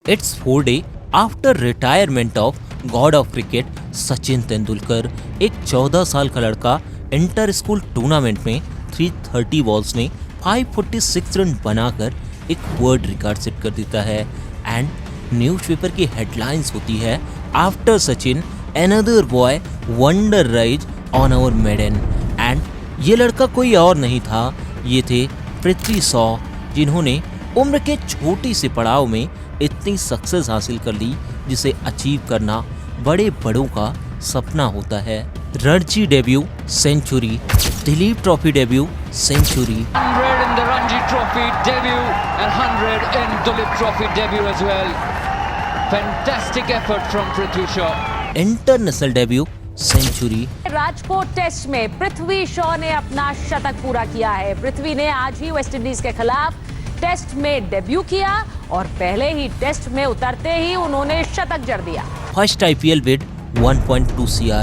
It's 4 day after retirement of God of cricket Sachin Tendulkar. एक 14 साल का लड़का इंटर स्कूल टूर्नामेंट में 330 बॉल्स में 546 रन बनाकर एक वर्ल्ड रिकॉर्ड सेट कर देता है। एंड न्यूज़पेपर की हेडलाइंस होती है, after Sachin another boy wonder rise on our maiden. And ये लड़का कोई और नहीं था, ये थे पृथ्वी शॉ, जिन्होंने उम्र के छोटी से पड़ाव में इतनी सक्सेस हासिल कर ली जिसे अचीव करना बड़े बड़ों का सपना होता है। Ranji debut century, Duleep trophy debut century, 100 in the Ranji Trophy debut and 100 in Dulip Trophy debut as well. Fantastic effort from Prithvi Shaw. International debut century. Rajkot test में पृथ्वी शॉ ने अपना शतक पूरा किया है। पृथ्वी ने आज ही वेस्टइंडीज के खिलाफ टेस्ट में डेब्यू किया और पहले ही टेस्ट में उतरते ही उन्होंने शतक जड़ दिया। First IPL bid 1.2 CR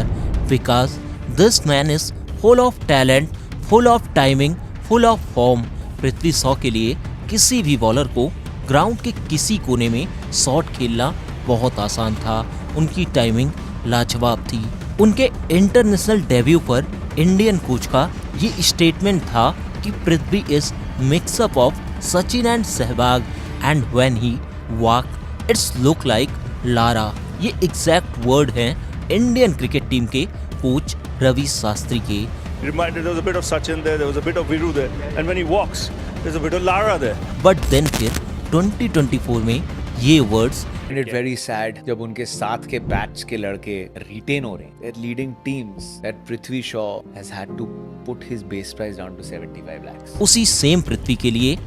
because this man is full of talent, full of timing, full of form। Prithvi Shaw के लिए किसी भी बॉलर को ग्राउंड के किसी कोने में शॉट खेलना बहुत आसान था। उनकी टाइमिंग लाजवाब थी। उनके इंटरनेशनल डेब्यू पर इंडियन कोच का ये स्टेटमेंट था कि Prithvi is mix up of Sachin and Sehwag and when he walk it's look like Lara. ये एग्जैक्ट वर्ड हैं इंडियन क्रिकेट टीम के कोच रवि शास्त्री के। Reminded there was a bit of Sachin there was a bit of Viru there, and when he walks, there's a bit of Lara there. But then फिर 2024 में ये words find it very sad जब उनके साथ के batch के लड़के retain हो रहे हैं। They're leading teams that Prithvi Shaw has had to put his base price down to 75 lakhs. उसी सेम पृथ्वी के लिए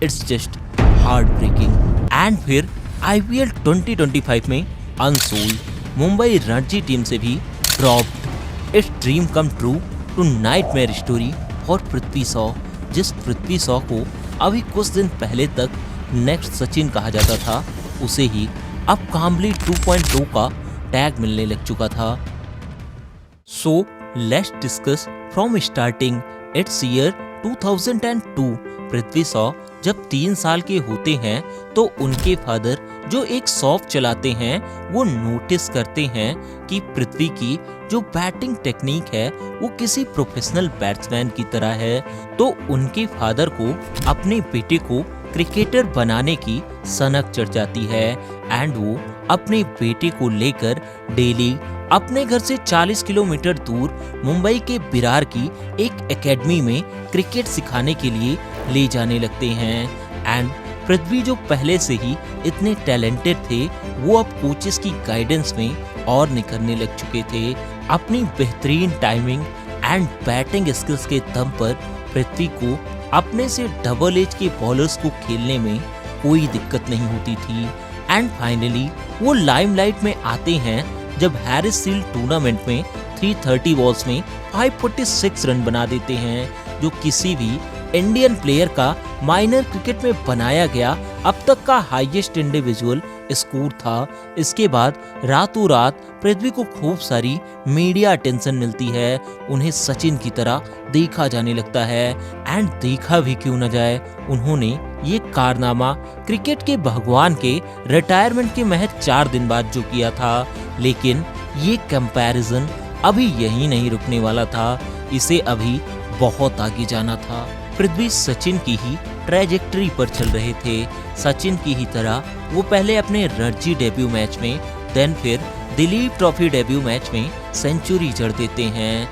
it's just heartbreaking. And फिर IPL 2025 में अनसोल्ड मुंबई रणजी टीम से भी dropped. It's dream come true to nightmare story for Prithvi Shaw. जिस पृथ्वी शॉ को अभी कुछ दिन पहले तक नेक्स्ट सचिन कहा जाता था, उसे ही अब कामली 2.2 का टैग मिलने लग चुका था। So let's discuss from starting. It's year 2002। Prithvi Shaw जब 3 साल के होते हैं तो उनके फादर जो एक शॉप चलाते हैं वो नोटिस करते हैं कि पृथ्वी की जो बैटिंग टेक्निक है वो किसी प्रोफेशनल बैट्समैन की तरह है। तो उनके फादर को अपने बेटे को क्रिकेटर बनाने की सनक चढ़ जाती है एंड वो अपने बेटे को लेकर डेली अपने घर से 40 किलोमीटर दूर मुंबई के विरार की एक एकेडमी में क्रिकेट सिखाने के लिए ले जाने लगते हैं। एंड पृथ्वी जो पहले से ही इतने टैलेंटेड थे वो अब कोचेस की गाइडेंस में और निखरने लग चुके थे। अपनी बेहतरीन टाइमिंग एंड बैटिंग स्किल्स के दम पर पृथ्वी को अपने से डबल एज के बॉलर्स को खेलने में कोई दिक्कत नहीं होती थी। एंड फाइनली वो लाइमलाइट में आते हैं जब हैरिस सील्ड टूर्नामेंट में 330 बॉल्स में 546 रन बना देते हैं, जो किसी भी इंडियन प्लेयर का माइनर क्रिकेट में बनाया गया अब तक का हाईएस्ट इंडिविजुअल स्कोर था। इसके बाद रातों रात पृथ्वी को खूब सारी मीडिया अटेंशन मिलती है, उन्हें सचिन की तरह देखा जाने लगता है। एंड देखा भी क्यों न जाए, उन्होंने ये कारनामा क्रिकेट के भगवान के रिटायरमेंट के महज 4 दिन बाद जो किया था। लेकिन ये कंपैरिजन अभी यही नहीं रुकने वाला था, इसे अभी बहुत आगे जाना था। पृथ्वी सचिन की ही ट्रैजेक्टरी पर चल रहे थे। सचिन की ही तरह वो पहले अपने रणजी डेब्यू मैच में, देन फिर दिलीप ट्रॉफी डेब्यू मैच में सेंचुरी जड़ देते हैं।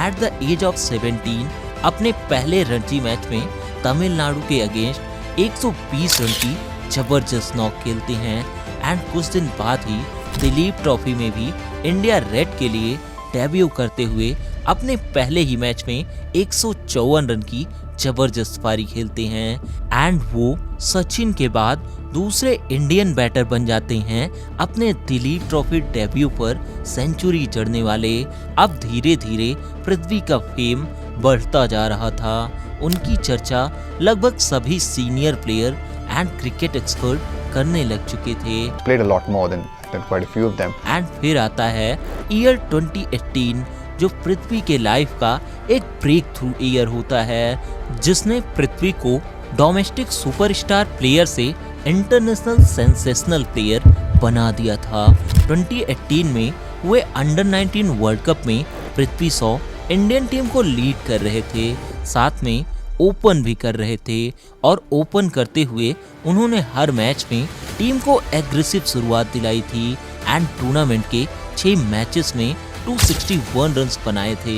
एट द एज ऑफ 17 अपने पहले रणजी मैच में तमिलनाडु के अगेंस्ट 120 रन की जबरदस्त नॉक खेलते हैं। एंड कुछ दिन बाद ही दिलीप ट्रॉफी में भी इंडिया रेड के लिए डेब्यू करते हुए अपने पहले ही मैच में 154 रन की जबरदस्त पारी खेलते हैं। एंड वो सचिन के बाद दूसरे इंडियन बैटर बन जाते हैं अपने दिलीप ट्रॉफी डेब्यू पर सेंचुरी जड़ने वाले। अब धीरे धीरे पृथ्वी का फेम बढ़ता जा रहा था। उनकी चर्चा लगभग सभी senior player and cricket expert करने लग चुके थे। Played a lot more than quite a few of them. And फिर आता है ईयर 2018, जो पृथ्वी के लाइफ का एक ब्रेक थ्रू ईयर होता है, जिसने पृथ्वी को डोमेस्टिक सुपरस्टार प्लेयर से इंटरनेशनल सेंसेशनल प्लेयर बना दिया था। 2018 में हुए अंडर 19 वर्ल्ड कप में पृथ्वी शॉ इंडियन टीम को लीड कर रहे थे, साथ में ओपन भी कर रहे थे और ओपन करते हुए उन्होंने हर मैच में टीम को एग्रेसिव शुरुआत दिलाई थी एंड टूर्नामेंट के 6 मैचेस में 261 रन्स बनाए थे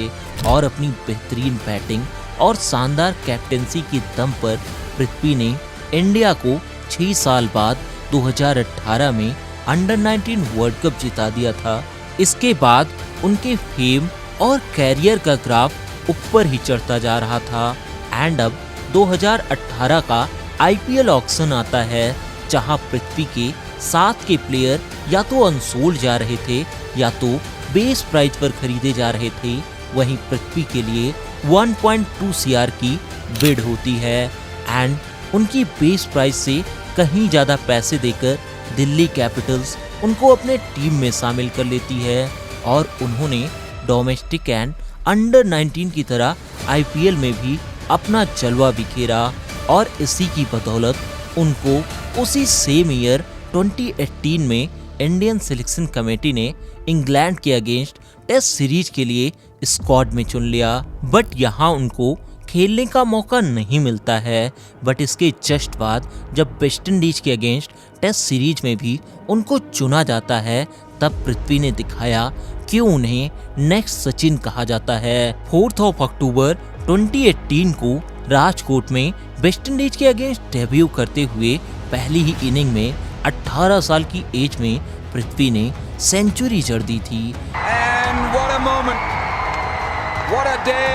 और अपनी बेहतरीन बैटिंग और शानदार कैप्टेंसी की दम पर पृथ्वी ने इंडिया को 6 साल बाद 2018 में अंडर 19 वर्ल्ड कप जिता दिया था। इसके बाद उनके फेम और कैरियर का ग्राफ ऊपर ही चढ़ता जा रहा था एंड अब 2018 का आईपीएल ऑक्शन आता है जहां पृथ्वी के साथ के प्लेयर या तो अनसोल्ड जा रहे थे या तो बेस प्राइस पर खरीदे जा रहे थे। वहीं पृथ्वी के लिए 1.2 CR की बिड होती है एंड उनकी बेस प्राइस से कहीं ज़्यादा पैसे देकर दिल्ली कैपिटल्स उनको अपने टीम में शामिल कर लेती है और उन्होंने डोमेस्टिक एंड अंडर 19 की तरह आईपीएल में भी अपना जलवा बिखेरा और इसी की बदौलत उनको उसी सेम ईयर 2018 में इंडियन सिलेक्शन कमेटी ने इंग्लैंड के अगेंस्ट टेस्ट सीरीज के लिए स्क्वाड में चुन लिया। बट यहाँ उनको खेलने का मौका नहीं मिलता है। बट इसके जस्ट बाद जब वेस्ट इंडीज के अगेंस्ट टेस्ट सीरीज में भी उनको चुना जाता है तब पृथ्वी ने दिखाया कि उन्हें नेक्स्ट सचिन कहा जाता है। 4 अक्टूबर 2018 को राजकोट में वेस्ट इंडीज के अगेंस्ट डेब्यू करते हुए पहली ही इनिंग में 18 साल की एज में पृथ्वी ने सेंचुरी जड़ दी थी। And what a moment, what a day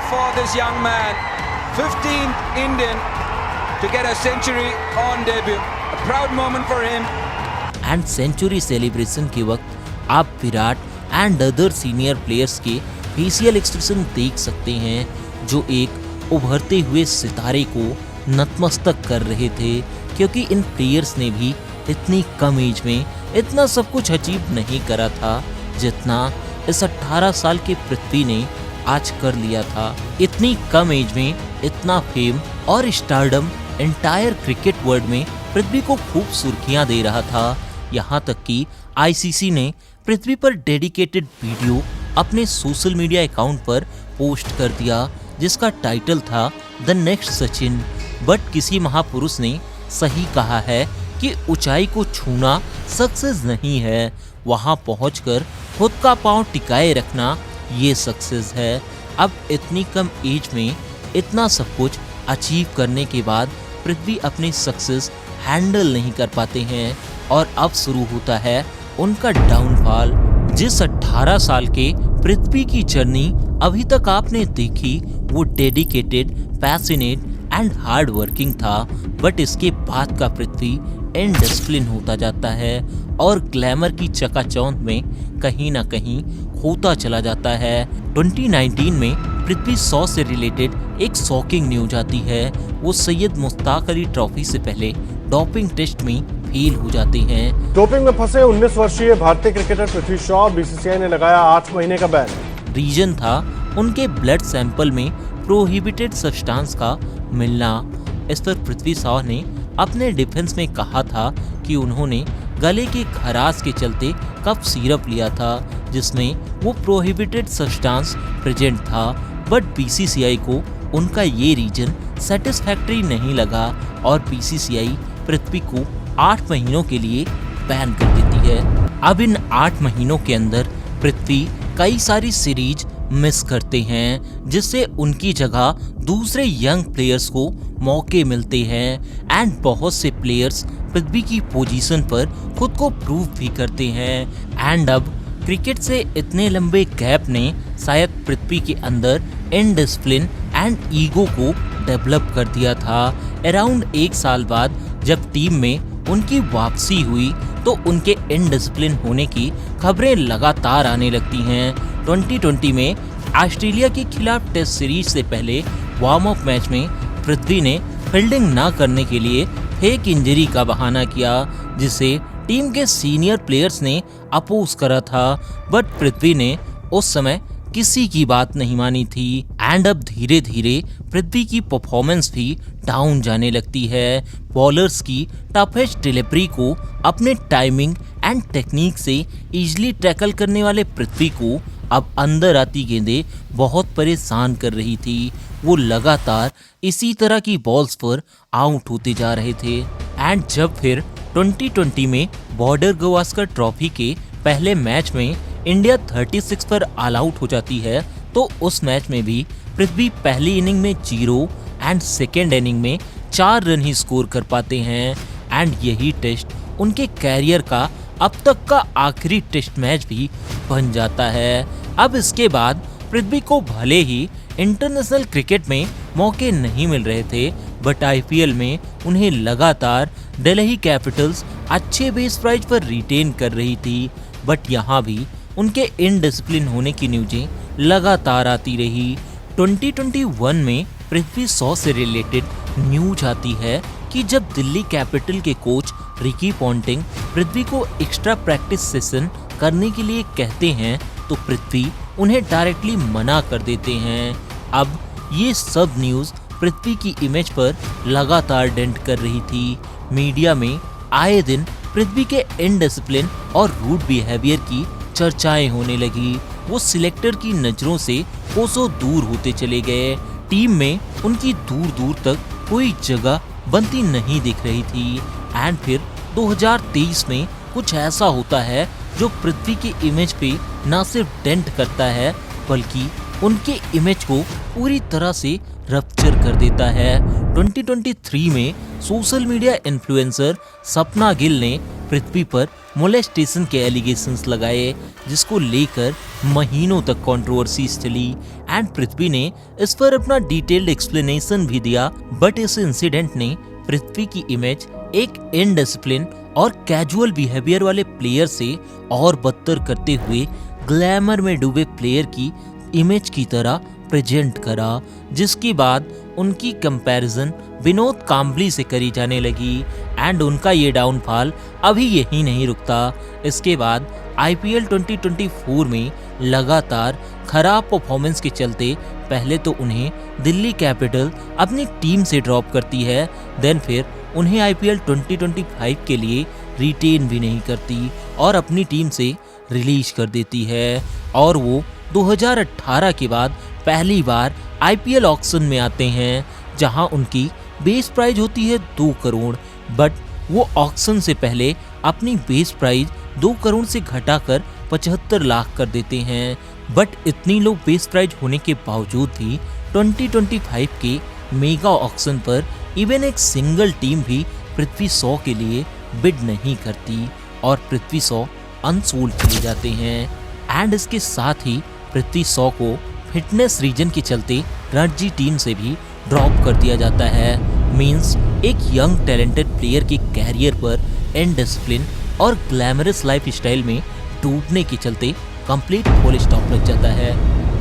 for this young man, 15th Indian to get a century on debut, a proud moment for him. And century celebration के वक्त आप Virat and other senior players के facial expression देख सकते हैं जो एक उभरते हुए सितारे को नतमस्तक कर रहे थे, क्योंकि इन प्लेयर्स ने भी इतनी कम एज में इतना सब कुछ अचीव नहीं करा था जितना इस 18 साल के पृथ्वी ने आज कर लिया था। इतनी कम एज में इतना फेम और स्टारडम एंटायर क्रिकेट वर्ल्ड में पृथ्वी को खूब सुर्खियां दे रहा था। यहाँ तक कि आईसीसी ने पृथ्वी पर डेडिकेटेड वीडियो अपने सोशल मीडिया अकाउंट पर पोस्ट कर दिया जिसका टाइटल था द नेक्स्ट सचिन। बट किसी महापुरुष ने सही कहा है कि ऊंचाई को छूना सक्सेस नहीं है, वहां पहुंचकर खुद का पांव टिकाए रखना ये सक्सेस है। अब इतनी कम एज में इतना सब कुछ अचीव करने के बाद पृथ्वी अपनी सक्सेस हैंडल नहीं कर पाते हैं और अब शुरू होता है उनका डाउनफॉल। जिस 18 साल के पृथ्वी की जर्नी अभी तक आपने देखी वो dedicated, passionate and hard working था, बट इसके बाद का पृथ्वी इनडिसिप्लिन होता जाता है और ग्लैमर की चकाचौंध में कहीं ना कहीं खोता चला जाता है। 2019 में पृथ्वी शॉ से रिलेटेड एक शॉकिंग न्यूज आती है। वो सैयद मुश्ताक अली ट्रॉफी से पहले डोपिंग टेस्ट में फेल हो जाते हैं। डोपिंग में फंसे 19 वर्षीय भारतीय क्रिकेटर पृथ्वी शॉ, बीसीसीआई ने लगाया 8 महीने का बैन। रीजन था उनके ब्लड सैंपल में प्रोहिबिटेड सब्सटेंस का मिलना। इस पर पृथ्वी शॉ ने अपने डिफेंस में कहा था कि उन्होंने गले की खराश के चलते कफ सिरप लिया था जिसमें वो प्रोहिबिटेड सब्सटेंस प्रेजेंट था, बट बीसीसीआई को उनका ये रीजन सेटिस्फैक्टरी नहीं लगा और बीसीसीआई पृथ्वी को 8 महीनों के लिए बैन कर देती है। अब इन 8 महीनों के अंदर पृथ्वी कई सारी सीरीज मिस करते हैं जिससे उनकी जगह दूसरे यंग प्लेयर्स को मौके मिलते हैं एंड बहुत से प्लेयर्स पृथ्वी की पोजीशन पर खुद को प्रूव भी करते हैं। एंड अब क्रिकेट से इतने लंबे गैप ने शायद पृथ्वी के अंदर इनडिसिप्लिन एंड ईगो को डेवलप कर दिया था। अराउंड 1 साल बाद जब टीम में उनकी वापसी हुई तो उनके इनडिसिप्लिन होने की खबरें लगातार आने लगती हैं। 2020 में ऑस्ट्रेलिया के खिलाफ टेस्ट सीरीज से पहले वार्म अप मैच में पृथ्वी ने फील्डिंग ना करने के लिए फेक इंजरी का बहाना किया जिसे टीम के सीनियर प्लेयर्स ने अपोज करा था, बट पृथ्वी ने उस समय किसी की बात नहीं मानी थी। एंड अब धीरे धीरे पृथ्वी की परफॉर्मेंस भी डाउन जाने लगती है। बॉलर्स की टफेस्ट डिलीवरी को अपने टाइमिंग एंड टेक्निक से इजीली टैकल करने वाले पृथ्वी को अब अंदर आती गेंदें बहुत परेशान कर रही थी। वो लगातार इसी तरह की बॉल्स पर आउट होते जा रहे थे। एंड जब फिर 2020 में बॉर्डर गवास्कर ट्रॉफी के पहले मैच में इंडिया 36 पर ऑल आउट हो जाती है, तो उस मैच में भी पृथ्वी पहली इनिंग में 0 एंड सेकेंड इनिंग में 4 रन ही स्कोर कर पाते हैं। एंड यही टेस्ट उनके कैरियर का अब तक का आखिरी टेस्ट मैच भी बन जाता है। अब इसके बाद पृथ्वी को भले ही इंटरनेशनल क्रिकेट में मौके नहीं मिल रहे थे, बट आईपीएल में उन्हें लगातार दिल्ली कैपिटल्स अच्छे बेस प्राइस पर रिटेन कर रही थी। बट यहाँ भी उनके इनडिसिप्लिन होने की न्यूज़ें लगातार आती रही। 2021 में पृथ्वी शॉ से रिलेटेड न्यूज आती है कि जब दिल्ली कैपिटल के कोच रिकी पॉन्टिंग पृथ्वी को एक्स्ट्रा प्रैक्टिस सेशन करने के लिए कहते हैं, तो पृथ्वी उन्हें डायरेक्टली मना कर देते हैं। अब ये सब न्यूज़ पृथ्वी की इमेज पर लगातार डेंट कर रही थी। मीडिया में आए दिन पृथ्वी के इनडिसिप्लिन और रूड बिहेवियर की चर्चाएं होने लगी। वो सिलेक्टर की नज़रों से कोसों दूर होते चले गए। टीम में उनकी दूर दूर तक कोई जगह बनती नहीं दिख रही थी। एंड फिर 2023 में कुछ ऐसा होता है जो पृथ्वी की इमेज पे ना सिर्फ डेंट करता है, बल्कि उनके इमेज को पूरी तरह से रप्चर कर देता है। 2023 में सोशल मीडिया इन्फ्लुएंसर सपना गिल ने पृथ्वी पर मोलेस्टेशन के एलिगेशंस लगाए, जिसको लेकर महीनों तक कंट्रोवर्सीज चली। एंड पृथ्वी ने इस पर अपना डिटेल्ड एक्सप्लेनेशन भी दिया। बट इस इंसिडेंट ने पृथ्वी की इमेज एक इनडिसिप्लिन और कैजुअल बिहेवियर वाले प्लेयर से और बदतर करते हुए ग्लैमर में डूबे प्लेयर की इमेज की तरह प्रेजेंट करा, जिसके बाद उनकी कंपैरिजन विनोद कांबली से करी जाने लगी। एंड उनका ये डाउनफॉल अभी यही नहीं रुकता। इसके बाद आईपीएल 2024 में लगातार खराब परफॉर्मेंस के चलते पहले तो उन्हें दिल्ली कैपिटल अपनी टीम से ड्रॉप करती है, देन फिर उन्हें आईपीएल 2025 के लिए रिटेन भी नहीं करती और अपनी टीम से रिलीज कर देती है। और वो 2018 के बाद पहली बार आईपीएल ऑक्शन में आते हैं, जहां उनकी बेस प्राइस होती है 2 करोड़। बट वो ऑक्शन से पहले अपनी बेस प्राइस 2 करोड़ से घटाकर 75 लाख कर देते हैं। बट इतनी लो बेस प्राइस होने के बावजूद भी 2025 के मेगा ऑक्शन पर इवन एक सिंगल टीम भी पृथ्वी शॉ के लिए बिड नहीं करती और पृथ्वी शॉ अनसोल्ड चले जाते हैं। एंड इसके साथ ही पृथ्वी शॉ को फिटनेस रीजन के चलते रणजी टीम से भी ड्रॉप कर दिया जाता है। मींस एक यंग टैलेंटेड प्लेयर के कैरियर पर इनडिसिप्लिन और ग्लैमरस लाइफस्टाइल में डूबने के चलते कंप्लीट फुल स्टॉप लग जाता है।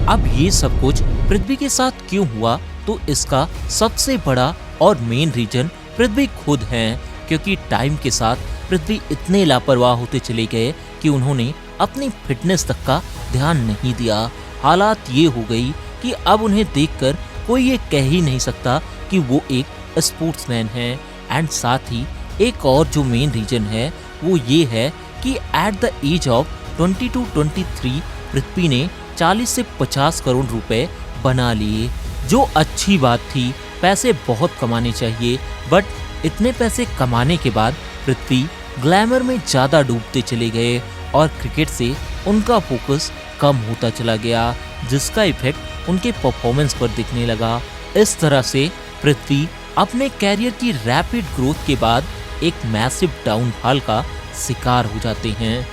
अब ये सब कुछ पृथ्वी के साथ क्यों हुआ, तो इसका सबसे बड़ा और मेन रीजन पृथ्वी खुद हैं, क्योंकि टाइम के साथ पृथ्वी इतने लापरवाह होते चले गए कि उन्होंने अपनी फिटनेस तक का ध्यान नहीं दिया। हालात ये हो गई कि अब उन्हें देखकर कोई ये कह ही नहीं सकता कि वो एक स्पोर्ट्समैन है। एंड साथ ही एक और जो मेन रीजन है वो ये है कि एट द एज ऑफ 22-23 पृथ्वी ने 40 से 50 करोड़ रुपए बना लिए, जो अच्छी बात थी। पैसे बहुत कमाने चाहिए, बट इतने पैसे कमाने के बाद पृथ्वी ग्लैमर में ज़्यादा डूबते चले गए और क्रिकेट से उनका फोकस कम होता चला गया, जिसका इफेक्ट उनके परफॉर्मेंस पर दिखने लगा। इस तरह से पृथ्वी अपने कैरियर की रैपिड ग्रोथ के बाद एक मैसिव डाउनफॉल का शिकार हो जाते हैं।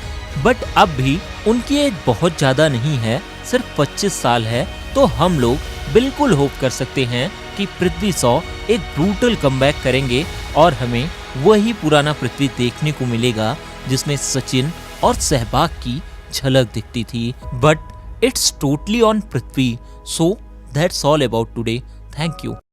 बट अब भी उनकी एज बहुत ज़्यादा नहीं है, सिर्फ 25 साल है, तो हम लोग बिल्कुल होप कर सकते हैं कि पृथ्वी शॉ एक ब्रूटल कमबैक करेंगे और हमें वही पुराना पृथ्वी देखने को मिलेगा जिसमें सचिन और सहवाग की झलक दिखती थी। But it's totally on Prithvi. So that's all about today. Thank you.